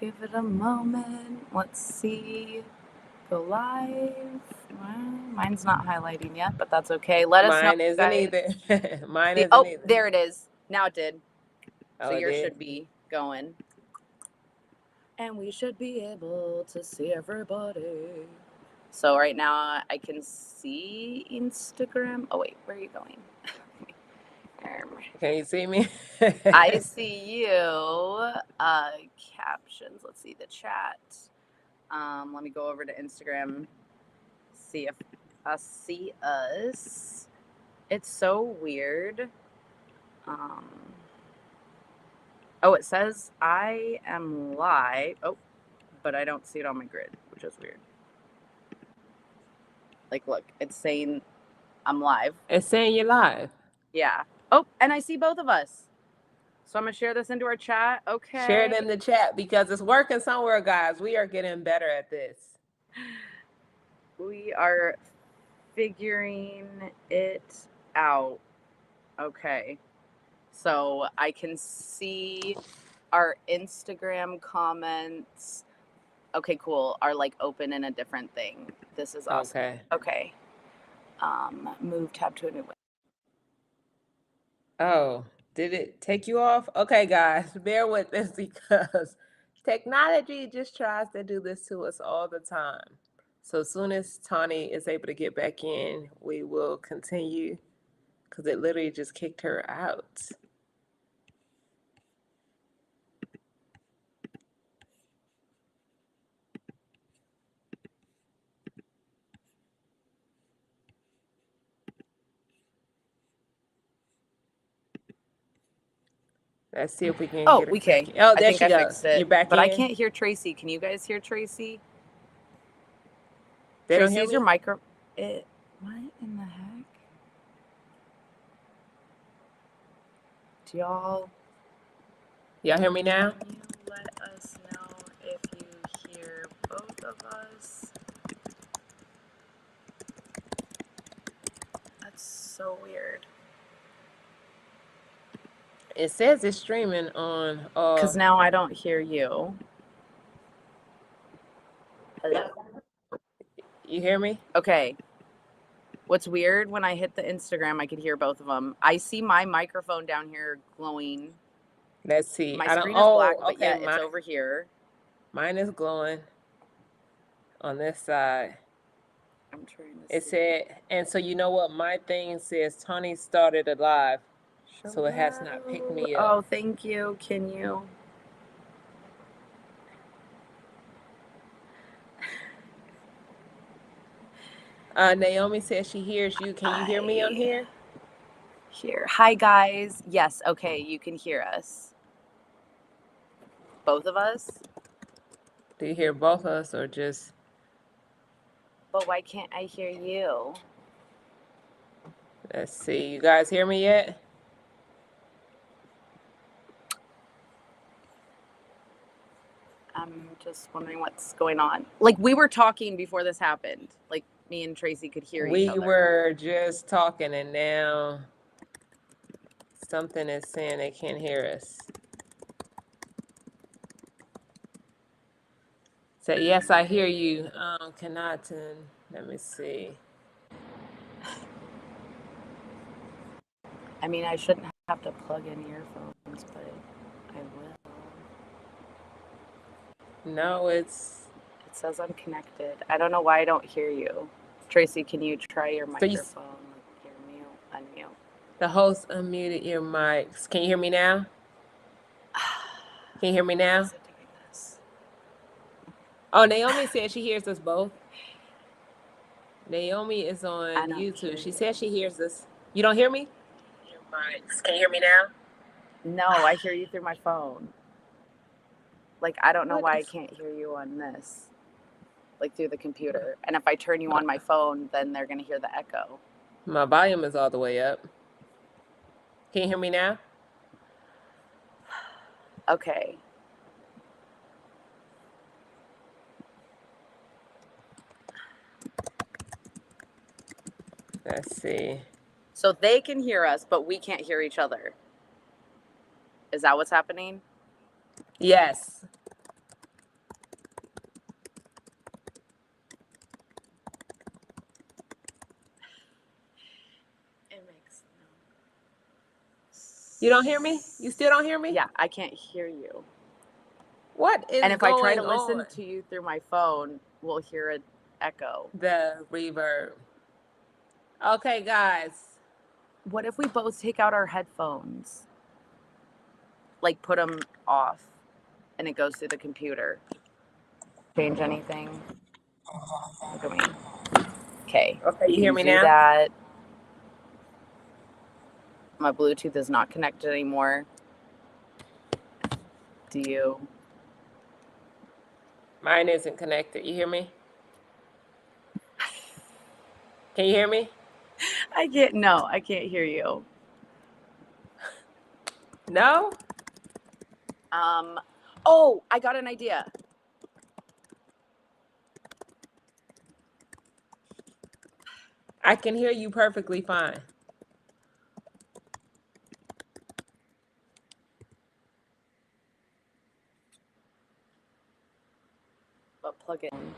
Give it a moment. Let's see. Go live. Well, mine's not highlighting yet, but that's okay. Let us know. Mine isn't either. Mine isn't Oh, either. there it is. Now it did. Oh, So it yours did? should be going. And we should be able to see everybody. So right now I can see Instagram. Oh wait, where are you going? Can you see me? I see you. Captions. Let's see the chat. Let me go over to Instagram. See if I see us. It's so weird. Oh, it says I am live. Oh, but I don't see it on my grid, which is weird. Like, look, it's saying I'm live. It's saying you're live. Yeah. Oh, and I see both of us. So I'm going to share this into our chat. Okay. Share it in the chat because it's working somewhere, guys. We are getting better at this. We are figuring it out. Okay. So I can see our Instagram comments. Okay, cool. Are like open in a different thing. This is awesome. Okay. Move tab to a new window. Oh, did it take you off? Okay, guys, bear with us because technology just tries to do this to us all the time. So as soon as Tawnie is able to get back in, we will continue because it literally just kicked her out. Let's see if we can get her. We can. Oh, there I she goes. fixed it. You're back but in? I can't hear Tracey. Can you guys hear Tracey? They don't Tracey, hear is me? your micro... What in the heck? Do y'all hear me now? Can you let us know if you hear both of us? That's so weird. It says it's streaming on. Because now I don't hear you. Hello? You hear me? Okay. What's weird, when I hit the Instagram, I could hear both of them. I see my microphone down here glowing. Let's see. My screen is black, but yeah, it's over here. Mine is glowing on this side. I'm trying to It said, and so you know what? My thing says Tawnie started it live, so it has not picked me up. Oh, thank you. Can you? Naomi says she hears you. Can you hear me on here? Hi, guys. Yes, okay, you can hear us. Both of us? Do you hear both of us or just... But why can't I hear you? Let's see. You guys hear me yet? I'm just wondering what's going on. Like, we were talking before this happened. Like, me and Tracey could hear each other. We were just talking, and now something is saying they can't hear us. So, yes, I hear you. Cannot. Let me see. I mean, I shouldn't have to plug in earphones, but I will. No, it says I'm connected. I don't know why I don't hear you. Tracey, can you try your microphone? Your mute, unmute. The host unmuted your mics. Can you hear me now? Can you hear me now? Oh, Naomi said she hears us both. Naomi is on YouTube. She says she hears us. You don't hear me? Your mics. Can you hear me now? No, I hear you through my phone. Like, I don't know why I can't hear you on this. Like, through the computer. And if I turn you on my phone, then they're going to hear the echo. My volume is all the way up. Can you hear me now? Okay. Let's see. So they can hear us, but we can't hear each other. Is that what's happening? Yes. You don't hear me? You still don't hear me? Yeah, I can't hear you. What is And if I try going to listen on? to you through my phone, we'll hear an echo. The reverb. Okay, guys. What if we both take out our headphones? Like put them off and it goes through the computer. Change anything? Look at me. Okay. Okay, We you hear can me do now? that. My Bluetooth is not connected anymore. Do you? Mine isn't connected. You hear me? Can you hear me? I can't hear you. No? Oh, I got an idea. I can hear you perfectly fine. But plug it in.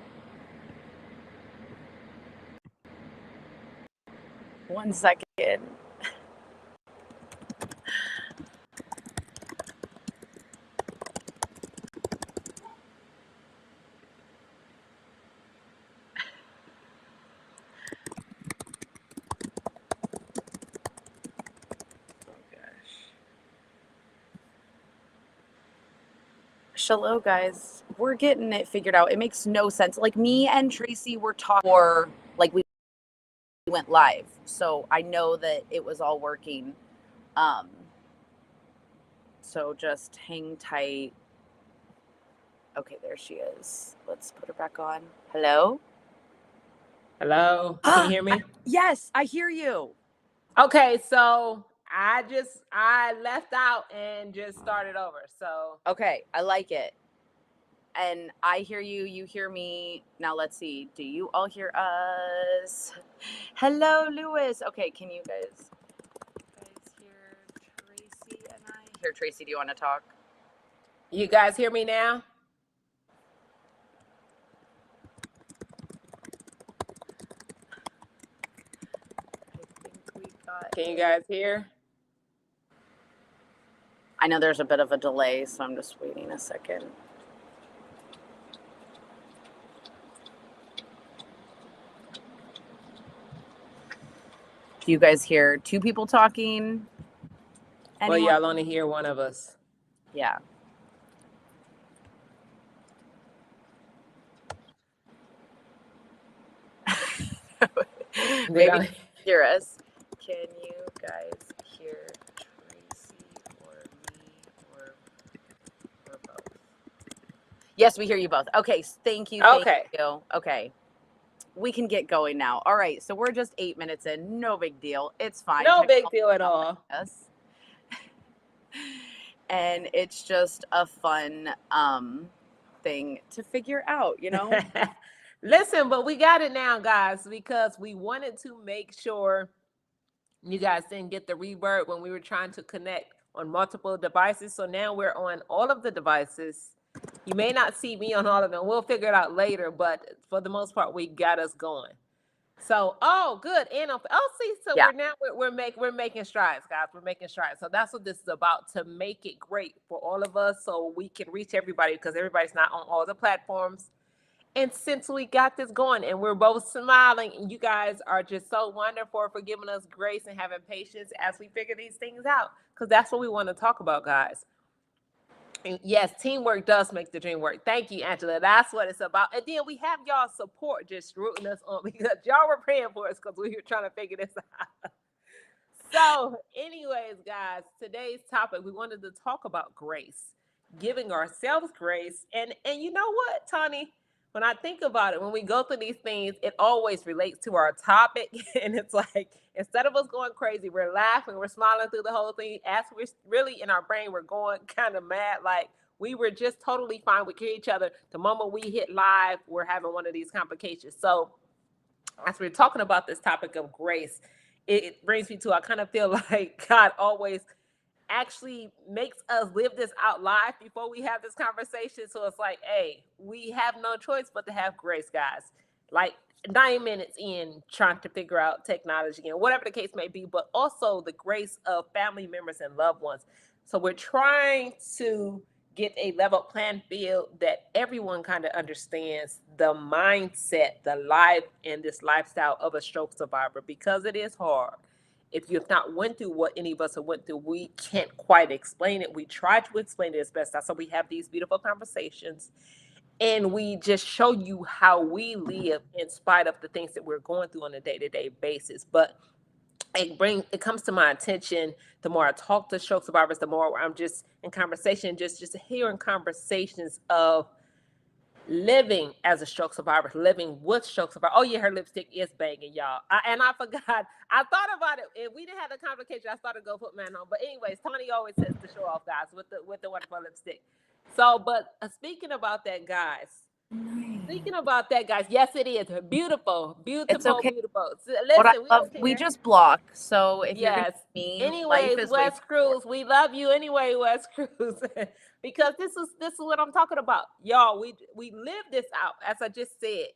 1 second. Hello, guys. We're getting it figured out. It makes no sense. Like me and Tracey were talking, or like we went live, so I know that it was all working. So just hang tight. Okay, there she is. Let's put her back on. Hello. Hello? Can you hear me? Yes, I hear you. Okay, so I left out and just started over. So Okay, I like it. And I hear you, you hear me. Now let's see. Do you all hear us? Hello, Lewis. Okay, can you guys hear Tracey and I? Here, Tracey, do you want to talk? you guys hear me now? I think we got Can you guys hear? I know there's a bit of a delay, so I'm just waiting a second. Do you guys hear two people talking? Well, Anyone? y'all only hear one of us. Yeah. Maybe hear us. Can you guys hear Tracey or me or both? Yes, we hear you both. Okay, thank you. Okay. Thank you. Okay. We can get going now. All right, so we're just 8 minutes in. No big deal. It's fine. No big deal at all. And it's just a fun thing to figure out, you know? Listen, but we got it now, guys, because we wanted to make sure you guys didn't get the reverb when we were trying to connect on multiple devices. So now we're on all of the devices. You may not see me on all of them. We'll figure it out later, but for the most part, we got us going. So, oh, good. And see, so Yeah. we're making strides, guys. We're making strides. So that's what this is about, to make it great for all of us, so we can reach everybody, because everybody's not on all the platforms. And since we got this going and we're both smiling, and you guys are just so wonderful for giving us grace and having patience as we figure these things out, because that's what we want to talk about, guys. And yes, teamwork does make the dream work. Thank you, Angela. That's what it's about. And then we have y'all support just rooting us on, because y'all were praying for us because we were trying to figure this out. So, anyways, guys, today's topic, we wanted to talk about grace, giving ourselves grace. And you know what, Tawnie? When I think about it, when we go through these things, it always relates to our topic. And it's like, instead of us going crazy, we're laughing, we're smiling through the whole thing. As we're really in our brain, we're going kind of mad. Like, we were just totally fine with each other. The moment we hit live, we're having one of these complications. So, as we're talking about this topic of grace, it brings me to, I kind of feel like God always actually makes us live this out live before we have this conversation. So it's like, hey, we have no choice but to have grace, guys. Like 9 minutes in trying to figure out technology and whatever the case may be, but also the grace of family members and loved ones. So we're trying to get a level playing field that everyone kind of understands the mindset, the life, and this lifestyle of a stroke survivor, because it is hard. If you've not went through what any of us have went through, we can't quite explain it. We try to explain it as best as, so we have these beautiful conversations and we just show you how we live in spite of the things that we're going through on a day-to-day basis. But it comes to my attention, the more I talk to stroke survivors, the more I'm just in conversation, just hearing conversations of living as a stroke survivor, living with stroke survivor. Oh yeah, her lipstick is banging, y'all. And I forgot. I thought about it. If we didn't have the complication, I started to go put mine on. But anyways, Tawnie always says to show off, guys, with the wonderful lipstick. So, but speaking about that, guys. Speaking about that, guys, yes, it is beautiful, It's beautiful, okay. beautiful. So, What I listen, we love, don't we care. just block. So if you're gonna Yes. be mean, life Anyways, is way West Cruz, we love you anyway, West Cruz, because this is what I'm talking about, y'all. We live this out, as I just said.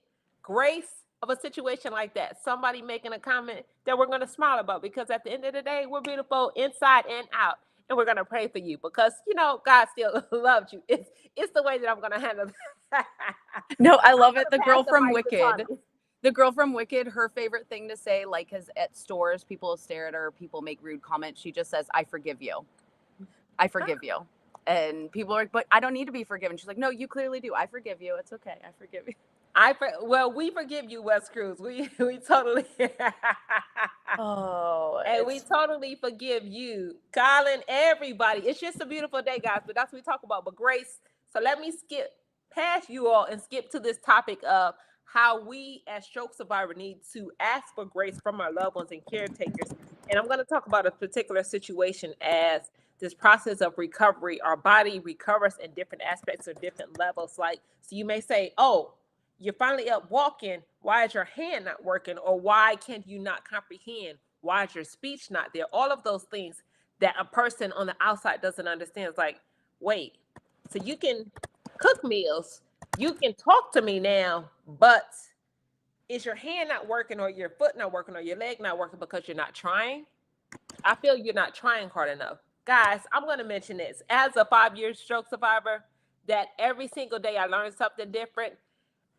Grace of a situation like that, somebody making a comment that we're gonna smile about, because at the end of the day, we're beautiful inside and out, and we're gonna pray for you because God still loves you. It's the way that I'm gonna handle. No, I I'm love it. gonna The pass girl the from mic to Wicked. Tawnie. The girl from Wicked, her favorite thing to say, like, because at stores, people stare at her, people make rude comments. She just says, I forgive you. I forgive you. And people are like, but I don't need to be forgiven. She's like, no, you clearly do. I forgive you. It's okay. I forgive you. Well, we forgive you, West Cruz. We totally Oh, and we it's totally forgive you, Colin. Everybody, it's just a beautiful day, guys. But that's what we talk about. But grace. So let me skip past you all and skip to this topic of how we, as stroke survivor, need to ask for grace from our loved ones and caretakers. And I'm going to talk about a particular situation as this process of recovery. Our body recovers in different aspects or different levels. Like, so you may say, oh, you're finally up walking. Why is your hand not working? Or why can't you not comprehend? Why is your speech not there? All of those things that a person on the outside doesn't understand. It's like, wait, so you can cook meals, you can talk to me now, but is your hand not working, or your foot not working, or your leg not working because you're not trying? I feel you're not trying hard enough. Guys, I'm going to mention this. As a 5-year stroke survivor, that every single day I learn something different.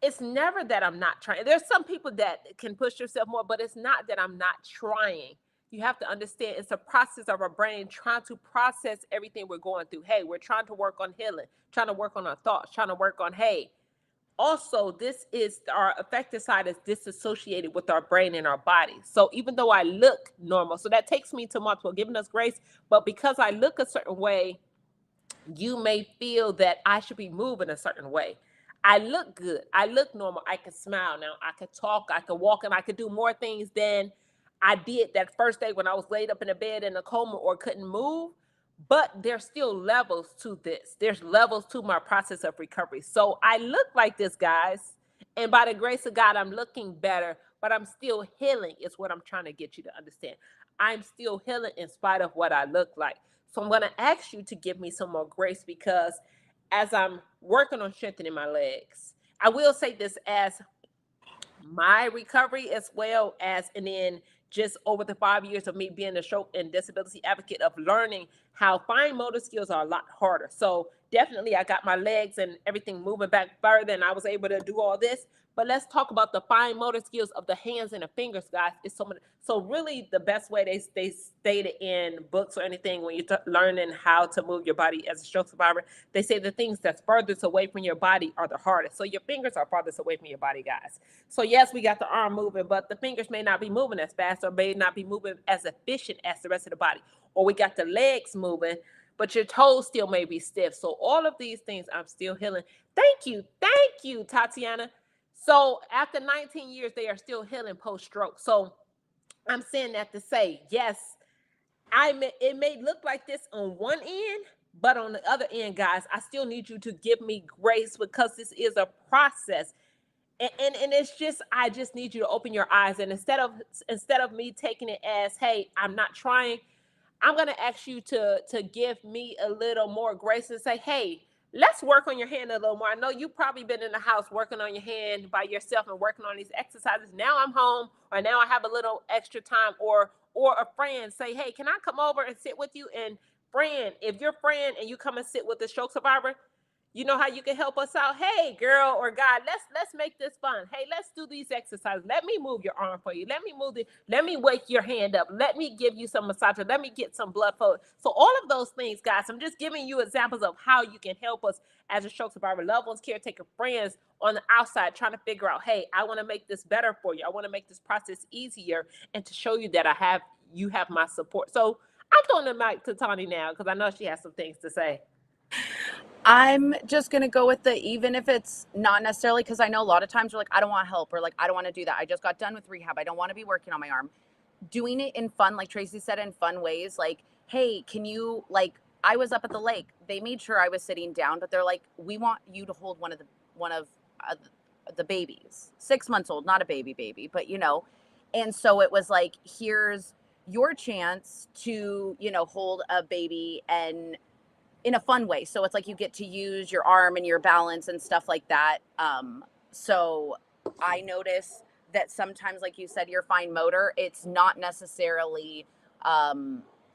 It's never that I'm not trying. There's some people that can push yourself more, but it's not that I'm not trying. You have to understand it's a process of our brain trying to process everything we're going through. Hey, we're trying to work on healing, trying to work on our thoughts, trying to work on, hey, also, this is our affective side is disassociated with our brain and our body. So even though I look normal, so that takes me to multiple giving us grace, but because I look a certain way, you may feel that I should be moving a certain way. I look good. I look normal. I can smile now. I can talk. I can walk, and I could do more things than I did that first day when I was laid up in a bed in a coma or couldn't move. But there's still levels to this. There's levels to my process of recovery. So I look like this, guys. And by the grace of God, I'm looking better, but I'm still healing, is what I'm trying to get you to understand. I'm still healing in spite of what I look like. So I'm going to ask you to give me some more grace, because as I'm working on strengthening my legs, I will say this as my recovery as well as, and then just over the 5 years of me being a stroke and disability advocate, of learning how fine motor skills are a lot harder. So definitely I got my legs and everything moving back further and I was able to do all this. But let's talk about the fine motor skills of the hands and the fingers, guys. It's so many. So really the best way they stated in books or anything when you're learning how to move your body as a stroke survivor, they say the things that's furthest away from your body are the hardest. So your fingers are farthest away from your body, guys. So yes, we got the arm moving, but the fingers may not be moving as fast or may not be moving as efficient as the rest of the body. Or we got the legs moving, but your toes still may be stiff. So all of these things I'm still healing. Thank you, Tatiana. So after 19 years, they are still healing post-stroke. So I'm saying that to say, yes, it may look like this on one end, but on the other end, guys, I still need you to give me grace, because this is a process. And it's just, I just need you to open your eyes, and instead of me taking it as, hey, I'm not trying, I'm going to ask you to give me a little more grace and say, hey, let's work on your hand a little more. I know you've probably been in the house working on your hand by yourself and working on these exercises. Now I'm home, or now I have a little extra time, or a friend say, hey, can I come over and sit with you? And friend, if you're friend and you come and sit with the stroke survivor, you know how you can help us out. Hey, girl or guy, let's make this fun. Hey, let's do these exercises. Let me move your arm for you. Let me wake your hand up. Let me give you some massage. Let me get some blood flow. So all of those things, guys, I'm just giving you examples of how you can help us as a stroke survivor, loved ones, caretaker, friends on the outside trying to figure out, hey, I want to make this better for you. I want to make this process easier and to show you that you have my support. So I'm throwing the mic to Tawnie now because I know she has some things to say. I'm just going to go with even if it's not necessarily, because I know a lot of times you're like, I don't want help, or like, I don't want to do that. I just got done with rehab. I don't want to be working on my arm. Doing it in fun, like Tracey said, in fun ways. Like, hey, can you, like, I was up at the lake. They made sure I was sitting down, but they're like, we want you to hold one of the babies, 6 months old, not a baby, but you know. And so it was like, here's your chance to, you know, hold a baby and in a fun way. So it's like you get to use your arm and your balance and stuff like that. So I notice that sometimes, like you said, your fine motor, it's not necessarily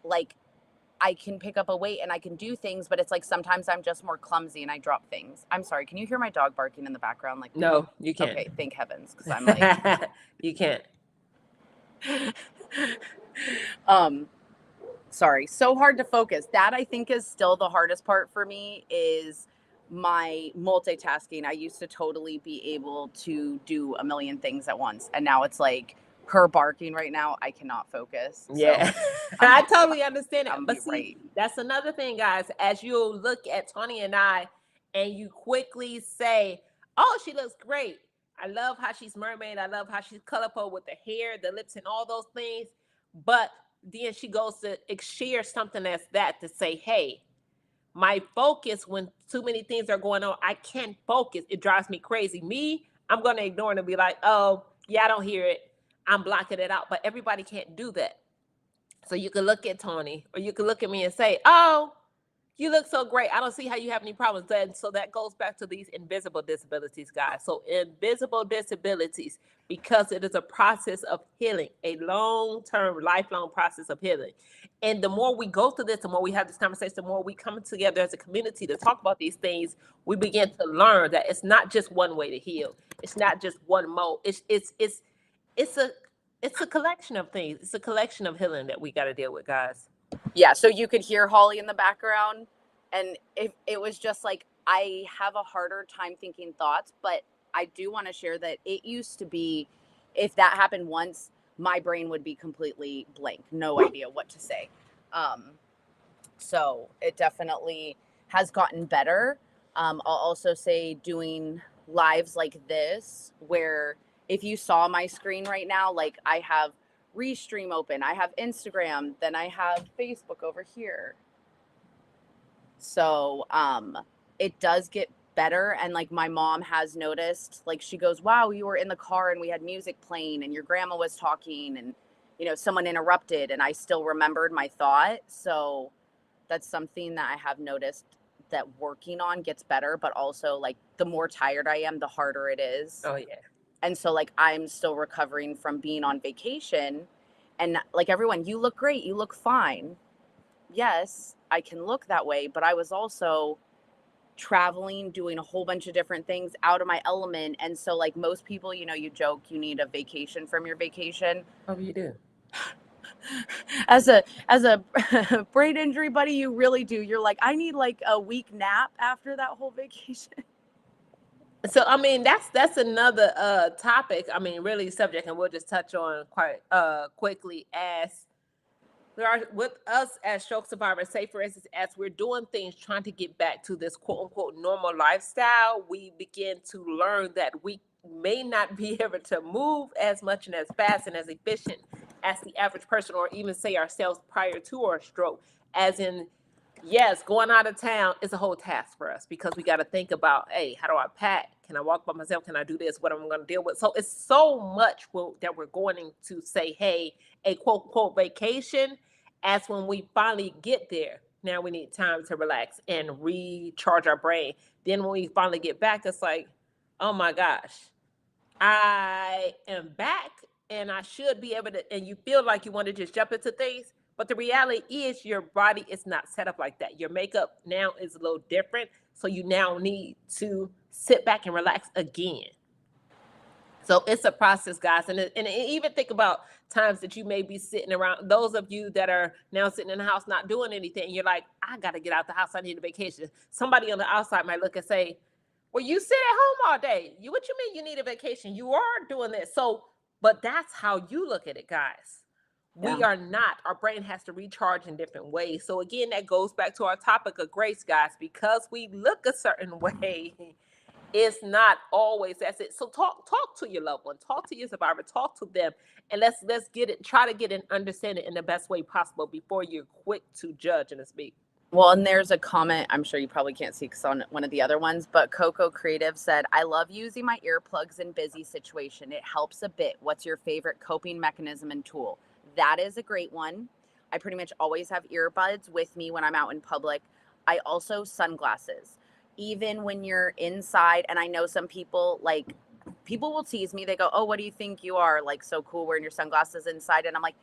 like I can pick up a weight and I can do things, but it's like sometimes I'm just more clumsy and I drop things. I'm sorry. Can you hear my dog barking in the background? Like, No, you can't. Okay, thank heavens, because I'm like, you can't. Sorry, so hard to focus. That I think is still the hardest part for me is my multitasking. I used to totally be able to do a million things at once, and now it's like her barking right now. I cannot focus. Yeah, So, I totally understand it. But see, right. that's another thing, guys. As you look at Tawnie and I, and you quickly say, "Oh, she looks great. I love how she's mermaid. I love how she's colorful with the hair, the lips, and all those things." But then she goes to share something as that to say, hey, my focus, when too many things are going on, I can't focus. It drives me crazy. I'm going to ignore it and be like, oh, yeah, I don't hear it. I'm blocking it out. But everybody can't do that. So you can look at Tawnie, or you can look at me and say, oh, you look so great. I don't see how you have any problems. And so that goes back to these invisible disabilities, guys. So invisible disabilities, because it is a process of healing, a long-term, lifelong process of healing. And the more we go through this, the more we have this conversation, the more we come together as a community to talk about these things, we begin to learn that it's not just one way to heal. It's not just one mode. It's a collection of things. It's a collection of healing that we got to deal with, guys. Yeah, so you could hear Holly in the background, and if it was just like I have a harder time thinking thoughts, but I do want to share that it used to be, if that happened once, my brain would be completely blank, no idea what to say. So it definitely has gotten better. I'll also say doing lives like this, where if you saw my screen right now, like I have Restream open, I have Instagram, then I have Facebook over here. So it does get better. And like my mom has noticed, like she goes, wow, you were in the car and we had music playing and your grandma was talking and, you know, someone interrupted and I still remembered my thought. So that's something that I have noticed that working on gets better, but also like the more tired I am, the harder it is. Oh, yeah. And so like I'm still recovering from being on vacation, and like everyone, you look great, you look fine. Yes, I can look that way, but I was also traveling, doing a whole bunch of different things out of my element. And so like most people, you know, you joke you need a vacation from your vacation. Oh, you do. As a brain injury buddy, you really do. You're like, I need like a week nap after that whole vacation. So I mean that's another topic. I mean, really subject, and we'll just touch on quite quickly. As there are with us as stroke survivors, say for instance, as we're doing things trying to get back to this quote unquote normal lifestyle, we begin to learn that we may not be able to move as much and as fast and as efficient as the average person, or even say ourselves prior to our stroke. As in, yes, going out of town is a whole task for us because we got to think about, hey, how do I pack? Can I walk by myself? Can I do this? What am I going to deal with? So it's so much that we're going to say, hey, a quote, quote, vacation, as when we finally get there. Now we need time to relax and recharge our brain. Then when we finally get back, it's like, oh my gosh, I am back and I should be able to, and you feel like you want to just jump into things. But the reality is your body is not set up like that. Your makeup now is a little different. So you now need to sit back and relax again. So it's a process, guys. And even think about times that you may be sitting around, those of you that are now sitting in the house not doing anything. You're like, I got to get out the house. I need a vacation. Somebody on the outside might look and say, well, you sit at home all day. What you mean you need a vacation? You are doing this. So, but that's how you look at it, guys. We Yeah. are not. Our brain has to recharge in different ways. So again, that goes back to our topic of grace, guys. Because we look a certain way, it's not always that's it. So talk to your loved one, talk to your survivor, talk to them, and let's get it. Try to get an understanding in the best way possible before you're quick to judge and to speak. Well, and there's a comment, I'm sure you probably can't see because on one of the other ones, but Coco Creative said, I love using my earplugs in busy situation. It helps a bit. What's your favorite coping mechanism and tool? That is a great one. I pretty much always have earbuds with me when I'm out in public. I also sunglasses. Even when you're inside, and I know some people like people will tease me. They go, "Oh, what do you think you are? Like so cool wearing your sunglasses inside?" And I'm like,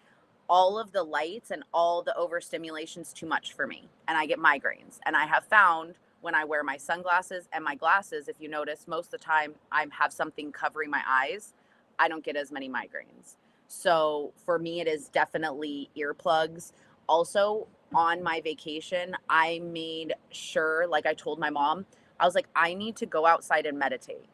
all of the lights and all the overstimulation is too much for me and I get migraines. And I have found when I wear my sunglasses and my glasses, if you notice, most of the time I have something covering my eyes, I don't get as many migraines. So for me, it is definitely earplugs. Also, on my vacation, I made sure, like I told my mom, I was like, I need to go outside and meditate.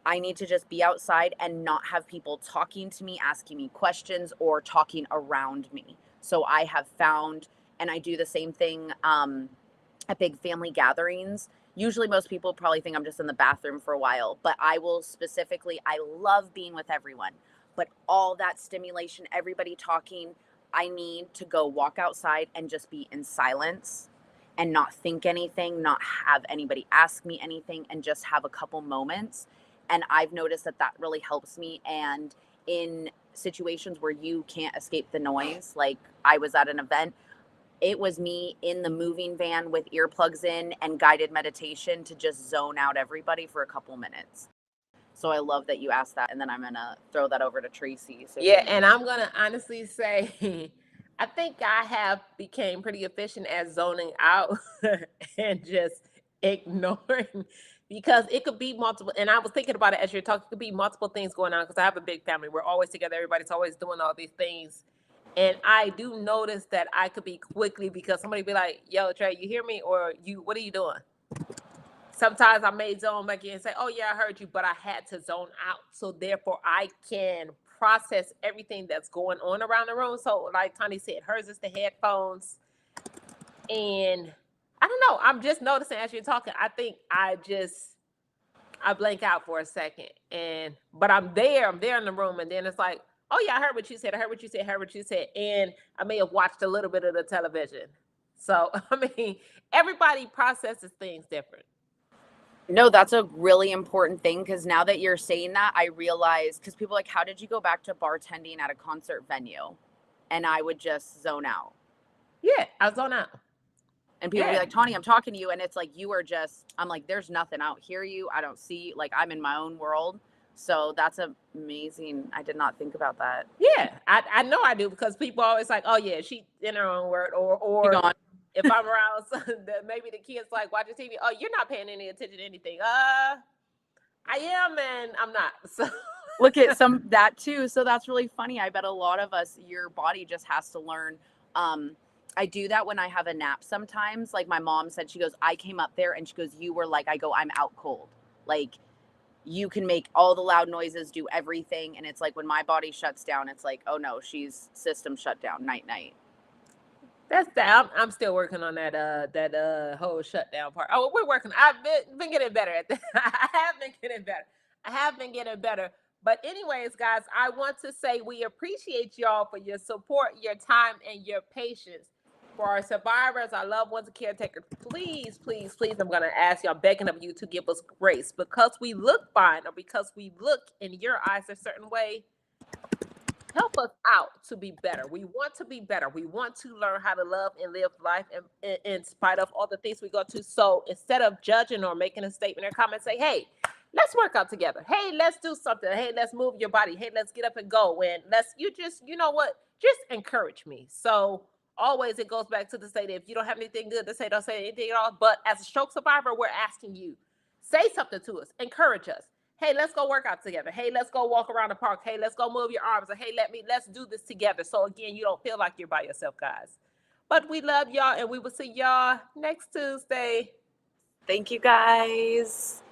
I need to just be outside and not have people talking to me, asking me questions, or talking around me. So I have found, and I do the same thing at big family gatherings. Usually, most people probably think I'm just in the bathroom for a while, but I will specifically, I love being with everyone, but all that stimulation, everybody talking, I need to go walk outside and just be in silence and not think anything, not have anybody ask me anything, and just have a couple moments. And I've noticed that that really helps me. And in situations where you can't escape the noise, like I was at an event, it was me in the moving van with earplugs in and guided meditation to just zone out everybody for a couple minutes. So I love that you asked that. And then I'm going to throw that over to Tracey. So Yeah, and I'm gonna honestly say, I think I have became pretty efficient at zoning out and just ignoring because it could be multiple. And I was thinking about it as you're talking. It could be multiple things going on because I have a big family. We're always together. Everybody's always doing all these things, and I do notice that I could be quickly because somebody be like, "Yo, Trey, you hear me? Or you? What are you doing?" Sometimes I may zone back in and say, oh, yeah, I heard you, but I had to zone out. So therefore, I can process everything that's going on around the room. So, like Tawnie said, hers is the headphones. And I don't know. I'm just noticing as you're talking, I think I blank out for a second. But I'm there in the room. And then it's like, oh, yeah, I heard what you said. I heard what you said. I heard what you said. And I may have watched a little bit of the television. So, I mean, everybody processes things different. no, that's a really important thing because now that you're saying that, I realize because people are like, how did you go back to bartending at a concert venue? And I would just zone out. Yeah, I zone out. And people be Yeah. like, Tawnie, I'm talking to you. And it's like, you are just, I'm like, there's nothing. I don't hear you. I don't see, like, I'm in my own world. So that's amazing. I did not think about that. Yeah, I know I do because people always like, oh yeah, she in her own word, She or gone. if I'm around, maybe the kids like watching TV. Oh, you're not paying any attention to anything. I am, and I'm not. So Look at some that too. So that's really funny. I bet a lot of us, your body just has to learn. I do that when I have a nap sometimes. Like my mom said, she goes, I came up there and she goes, you were like, I go, I'm out cold. Like you can make all the loud noises, do everything. And it's like when my body shuts down, it's like, oh no, she's system shut down, night, night. that's that. I'm still working on that whole shutdown part. Oh, we're working. I've been getting better at that. I have been getting better. I have been getting better. But anyways, guys, I want to say we appreciate y'all for your support, your time, and your patience. For our survivors, our loved ones, and caretakers, please, please, please, I'm gonna ask y'all, begging of you to give us grace because we look fine or because we look in your eyes a certain way. help us out to be better. We want to be better. We want to learn how to love and live life in spite of all the things we go to. So instead of judging or making a statement or comment, say, hey, let's work out together. Hey, let's do something. Hey, let's move your body. Hey, let's get up and go. And you know what? Just encourage me. So always it goes back to the state, if you don't have anything good to say, don't say anything at all. But as a stroke survivor, we're asking you, say something to us, encourage us. Hey, let's go work out together. Hey, let's go walk around the park. Hey, let's go move your arms. Or hey, let's do this together. So again, you don't feel like you're by yourself, guys. But we love y'all, and we will see y'all next Tuesday. Thank you guys.